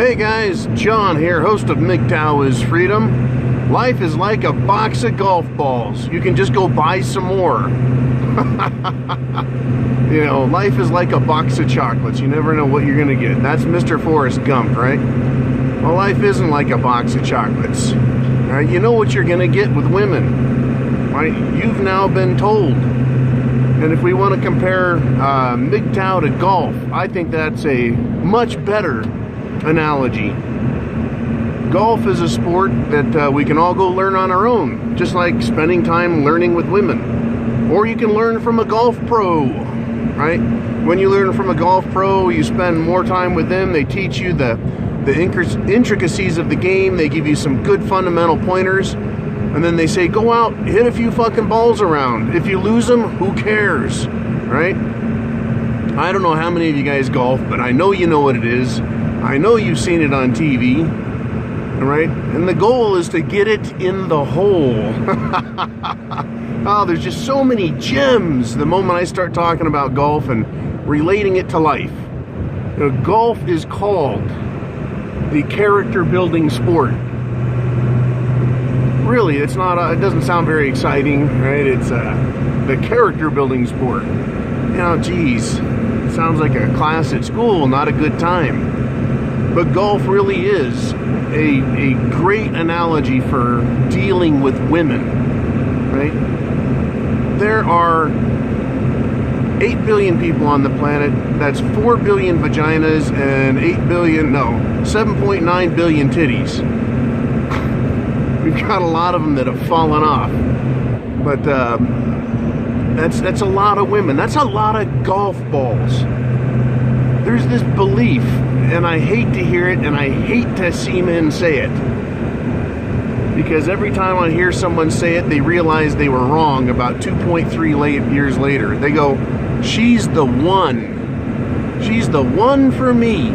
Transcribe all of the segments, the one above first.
Hey guys, John here, host of MGTOW is Freedom. Life is like a box of golf balls. You can just go buy some more. You know, life is like a box of chocolates. You never know what you're going to get. That's Mr. Forrest Gump, right? Well, life isn't like a box of chocolates. Right? You know what you're going to get with women. Right? You've now been told. And if we want to compare MGTOW to golf, I think that's a much better analogy. Golf is a sport that we can all go learn on our own, just like spending time learning with women. Or you can learn from a golf pro, right? When you learn from a golf pro, you spend more time with them. They teach you the intricacies of the game. They give you some good fundamental pointers. And then they say, go out, hit a few fucking balls around. If you lose them, who cares, right? I don't know how many of you guys golf, but I know you know what it is. I know you've seen it on TV, right? And the goal is to get it in the hole. Oh, there's just so many gems the moment I start talking about golf and relating it to life. You know, golf is called the character-building sport. Really, it's not. It doesn't sound very exciting, right? It's the character-building sport. You know, geez, it sounds like a class at school, not a good time. But golf really is a great analogy for dealing with women, right? There are 8 billion people on the planet. That's 4 billion vaginas and 7.9 billion titties. We've got a lot of them that have fallen off. But that's a lot of women. That's a lot of golf balls. There's this belief, and I hate to hear it, and I hate to see men say it. Because every time I hear someone say it, they realize they were wrong about 2.3 years later. They go, she's the one. She's the one for me.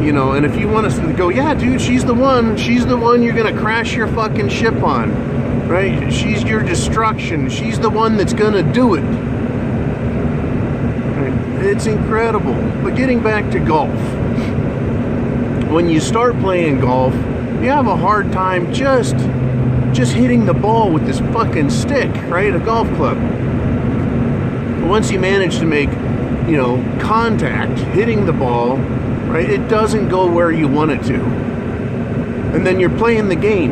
You know, and if you want us to go, yeah, dude, she's the one you're going to crash your fucking ship on. Right? She's your destruction. She's the one that's going to do it. It's incredible. But getting back to golf, when you start playing golf, you have a hard time just hitting the ball with this fucking stick, right? A golf club. Once you manage to make, you know, contact, hitting the ball, right, it doesn't go where you want it to. And then you're playing the game.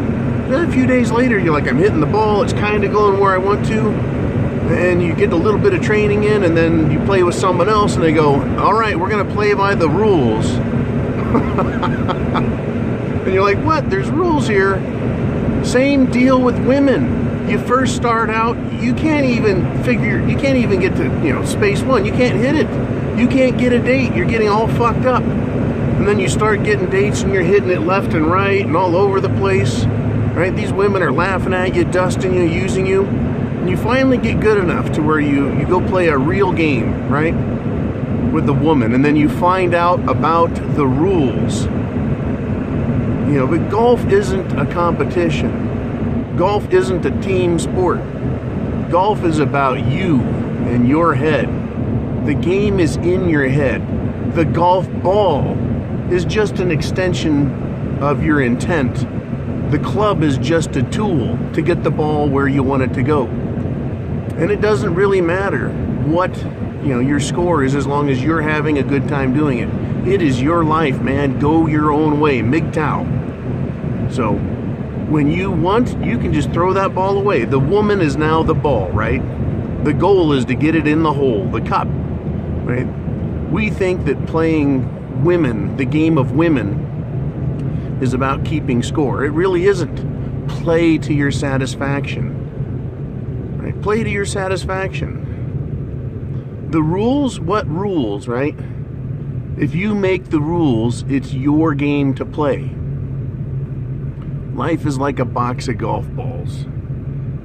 Then a few days later, you're like, I'm hitting the ball, it's kind of going where I want to. And you get a little bit of training in, and then you play with someone else, and they go, all right, we're going to play by the rules. And you're like, what? There's rules here. Same deal with women. You first start out, you can't even get to, you know, space one. You can't hit it. You can't get a date. You're getting all fucked up. And then you start getting dates, and you're hitting it left and right and all over the place. Right? These women are laughing at you, dusting you, using you. And you finally get good enough to where you go play a real game, right, with the woman, and then you find out about the rules. You know, but golf isn't a competition. Golf isn't a team sport. Golf is about you and your head. The game is in your head. The golf ball is just an extension of your intent. The club is just a tool to get the ball where you want it to go. And it doesn't really matter what, you know, your score is, as long as you're having a good time doing it. It is your life, man. Go your own way. MGTOW. So when you want, you can just throw that ball away. The woman is now the ball, right? The goal is to get it in the hole, the cup, right? We think that playing women, the game of women, is about keeping score. It really isn't. Play to your satisfaction. Right? Play to your satisfaction. The rules, what rules, right? If you make the rules, it's your game to play. Life is like a box of golf balls.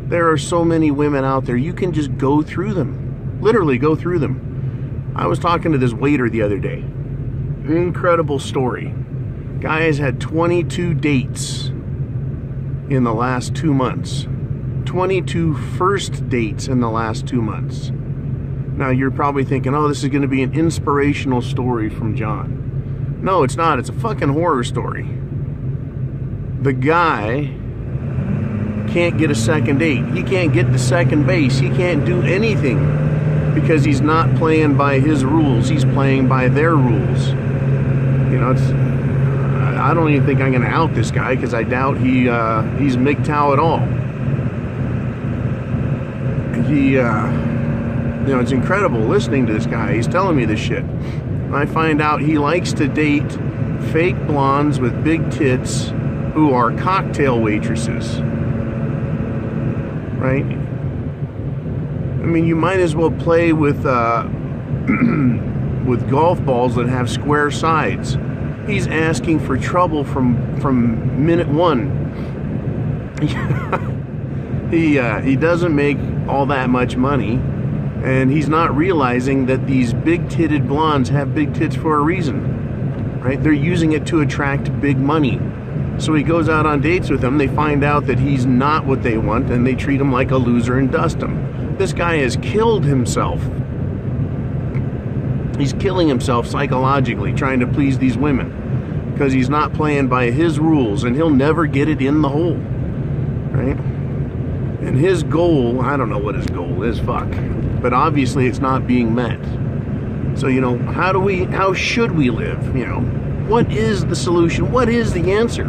There are so many women out there, you can just go through them. Literally go through them. I was talking to this waiter the other day. Incredible story. Guy has had 22 dates in the last 2 months. 22 first dates in the last 2 months. Now you're probably thinking, oh, this is going to be an inspirational story from John. No, it's not. It's a fucking horror story. The guy can't get a second date. He can't get to second base. He can't do anything because he's not playing by his rules. He's playing by their rules. You know, I don't even think I'm going to out this guy because I doubt he's MGTOW at all. You know, it's incredible listening to this guy. He's telling me this shit. I find out he likes to date fake blondes with big tits who are cocktail waitresses. Right? I mean, you might as well play with with golf balls that have square sides. He's asking for trouble from minute one. He doesn't make all that much money. And he's not realizing that these big-titted blondes have big tits for a reason, right? They're using it to attract big money. So he goes out on dates with them. They find out that he's not what they want, and they treat him like a loser and dust him. This guy has killed himself. He's killing himself psychologically, trying to please these women, because he's not playing by his rules, and he'll never get it in the hole, right? And his goal, I don't know what his goal is, fuck. But obviously it's not being met. So, you know, how should we live? You know, what is the solution? What is the answer?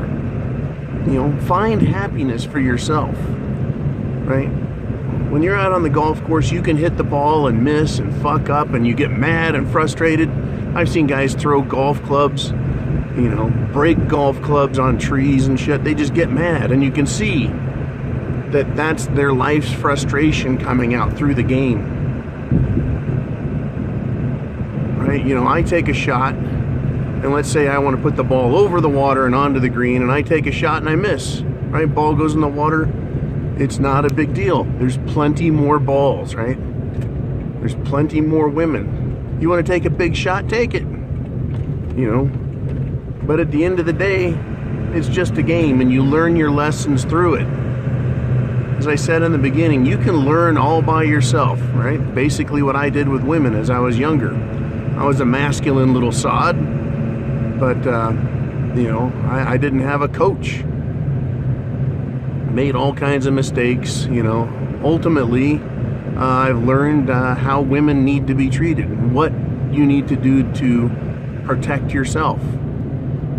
You know, find happiness for yourself, right? When you're out on the golf course, you can hit the ball and miss and fuck up and you get mad and frustrated. I've seen guys throw golf clubs, you know, break golf clubs on trees and shit. They just get mad, and you can see that that's their life's frustration coming out through the game. Right? You know, I take a shot, and let's say I want to put the ball over the water and onto the green, and I take a shot and I miss. Right? Ball goes in the water. It's not a big deal. There's plenty more balls, right? There's plenty more women. You want to take a big shot, take it. You know? But at the end of the day, it's just a game, and you learn your lessons through it. As I said in the beginning, you can learn all by yourself, right? Basically what I did with women as I was younger. I was a masculine little sod, but, you know, I didn't have a coach. Made all kinds of mistakes, you know. Ultimately, I've learned how women need to be treated, what you need to do to protect yourself.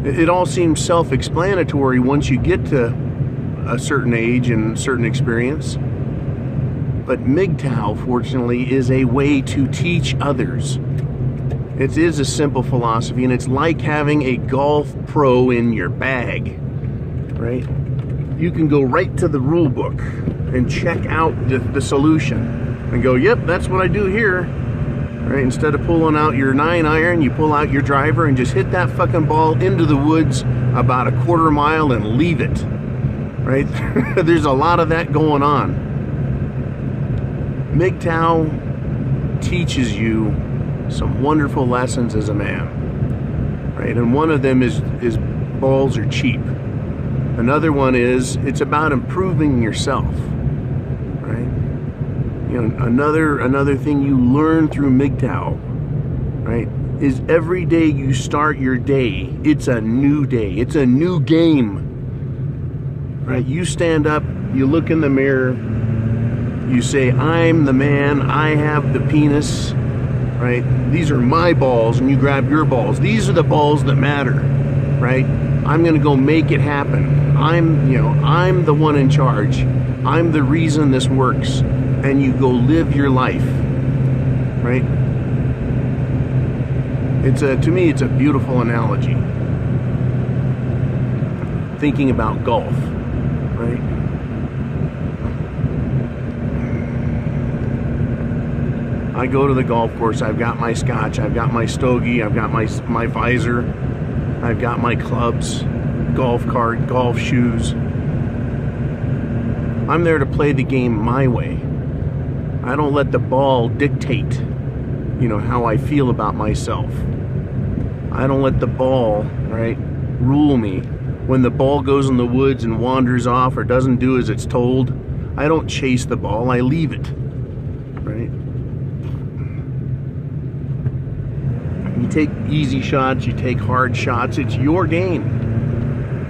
It all seems self-explanatory once you get to a certain age and certain experience. But MGTOW, fortunately, is a way to teach others. It is a simple philosophy, and it's like having a golf pro in your bag, right? You can go right to the rule book and check out the solution and go, yep, that's what I do here. Right? Instead of pulling out your 9-iron, you pull out your driver and just hit that fucking ball into the woods about a quarter mile and leave it. Right? There's a lot of that going on. MGTOW teaches you some wonderful lessons as a man. Right? And one of them is balls are cheap. Another one is it's about improving yourself. Right? You know, another thing you learn through MGTOW, right, is every day you start your day, it's a new day. It's a new game. Right? You stand up, you look in the mirror, you say, I'm the man, I have the penis, right? These are my balls, and you grab your balls. These are the balls that matter, right? I'm gonna go make it happen. I'm the one in charge. I'm the reason this works. And you go live your life, right? To me, it's a beautiful analogy. Thinking about golf, right? I go to the golf course, I've got my scotch, I've got my stogie, I've got my visor, I've got my clubs, golf cart, golf shoes. I'm there to play the game my way. I don't let the ball dictate, how I feel about myself. I don't let the ball, right, rule me. When the ball goes in the woods and wanders off or doesn't do as it's told, I don't chase the ball, I leave it, right? take easy shots, you take hard shots. It's your game,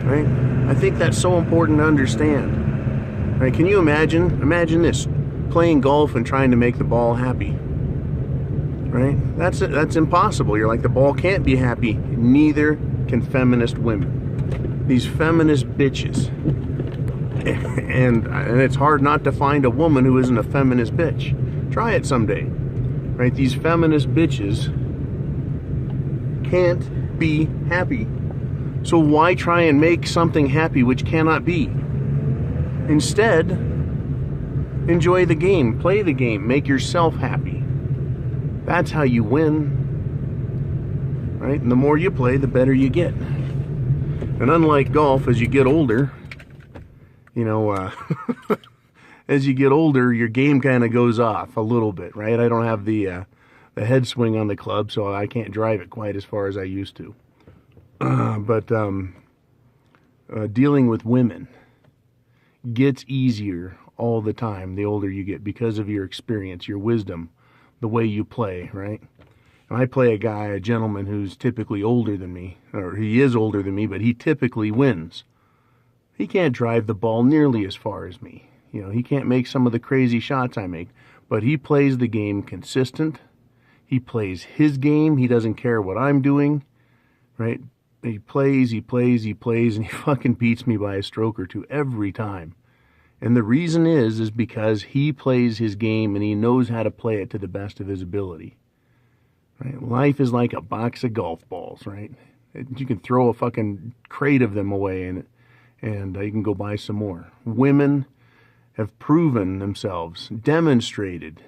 right? I think that's so important to understand. Right? Can you imagine this, playing golf and trying to make the ball happy, right? That's impossible. You're like, the ball can't be happy. Neither can feminist women. These feminist bitches. And it's hard not to find a woman who isn't a feminist bitch. Try it someday, right? These feminist bitches can't be happy. So why try and make something happy which cannot be? Instead, enjoy the game, play the game, make yourself happy. That's how you win, right? And the more you play, the better you get. And unlike golf, as you get older, you know, as you get older, your game kind of goes off a little bit, right? I don't have the head swing on the club, so I can't drive it quite as far as I used to. But dealing with women gets easier all the time the older you get, because of your experience, your wisdom, the way you play, right? And I play a gentleman who's typically older than me, or he is older than me, but he typically wins. He can't drive the ball nearly as far as me. You know, he can't make some of the crazy shots I make, but he plays the game consistent. He plays his game. He doesn't care what I'm doing, right? He plays, and he fucking beats me by a stroke or two every time. And the reason is because he plays his game and he knows how to play it to the best of his ability. Right? Life is like a box of golf balls, right? You can throw a fucking crate of them away and you can go buy some more. Women have proven themselves, demonstrated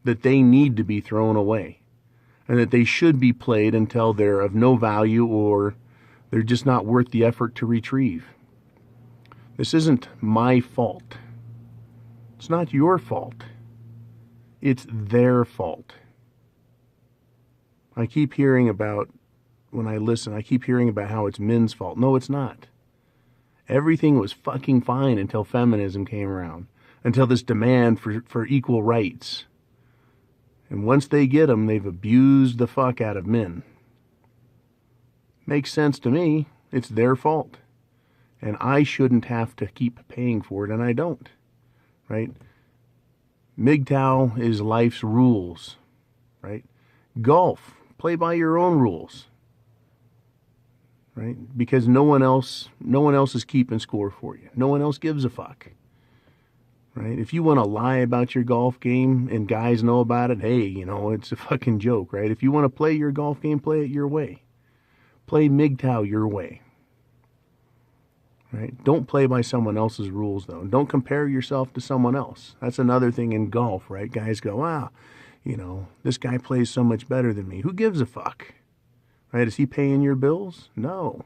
that they need to be thrown away and that they should be played until they're of no value or they're just not worth the effort to retrieve. This isn't my fault. It's not your fault. It's their fault. I keep hearing about, when I listen, I keep hearing about how it's men's fault. No, it's not. Everything was fucking fine until feminism came around, until this demand for equal rights. And once they get them, they've abused the fuck out of men. Makes sense to me. It's their fault. And I shouldn't have to keep paying for it, and I don't. Right? MGTOW is life's rules. Right? Golf. Play by your own rules. Right? Because no one else is keeping score for you. No one else gives a fuck. Right? If you want to lie about your golf game and guys know about it, hey, you know, it's a fucking joke, right? If you want to play your golf game, play it your way. Play MGTOW your way. Right? Don't play by someone else's rules, though. Don't compare yourself to someone else. That's another thing in golf, right? Guys go, wow, you know, this guy plays so much better than me. Who gives a fuck? Right? Is he paying your bills? No.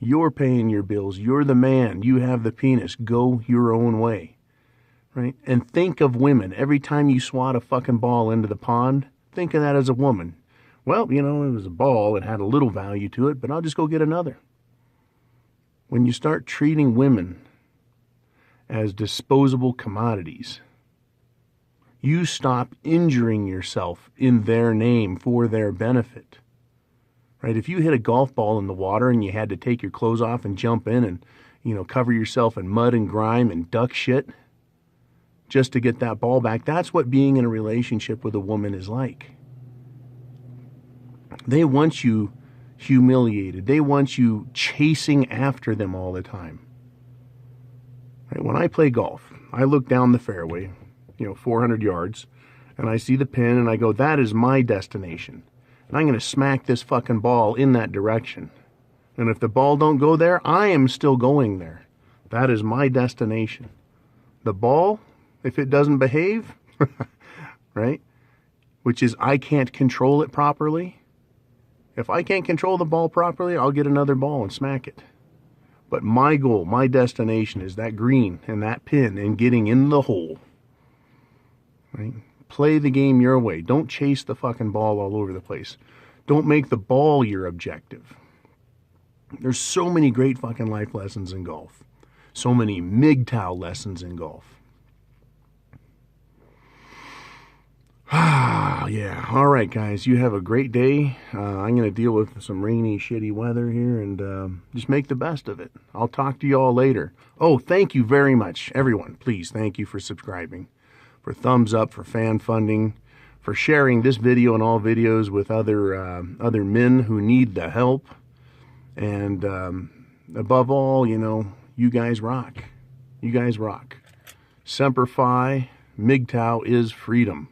You're paying your bills. You're the man. You have the penis. Go your own way. Right? And think of women. Every time you swat a fucking ball into the pond, think of that as a woman. Well, you know, it was a ball. It had a little value to it, but I'll just go get another. When you start treating women as disposable commodities, you stop injuring yourself in their name for their benefit. Right? If you hit a golf ball in the water and you had to take your clothes off and jump in and, you know, cover yourself in mud and grime and duck shit just to get that ball back, that's what being in a relationship with a woman is like. They want you humiliated. They want you chasing after them all the time. Right? When I play golf, I look down the fairway, 400 yards, and I see the pin and I go, that is my destination. And I'm going to smack this fucking ball in that direction. And if the ball don't go there, I am still going there. That is my destination. The ball, if it doesn't behave, right, which is I can't control it properly. If I can't control the ball properly, I'll get another ball and smack it. But my goal, my destination is that green and that pin and getting in the hole. Right? Play the game your way. Don't chase the fucking ball all over the place. Don't make the ball your objective. There's so many great fucking life lessons in golf. So many MGTOW lessons in golf. yeah. All right, guys. You have a great day. I'm going to deal with some rainy, shitty weather here and just make the best of it. I'll talk to you all later. Oh, thank you very much, everyone. Please, thank you for subscribing, for thumbs up, for fan funding, for sharing this video and all videos with other men who need the help. And above all, you know, you guys rock. You guys rock. Semper Fi, MGTOW is freedom.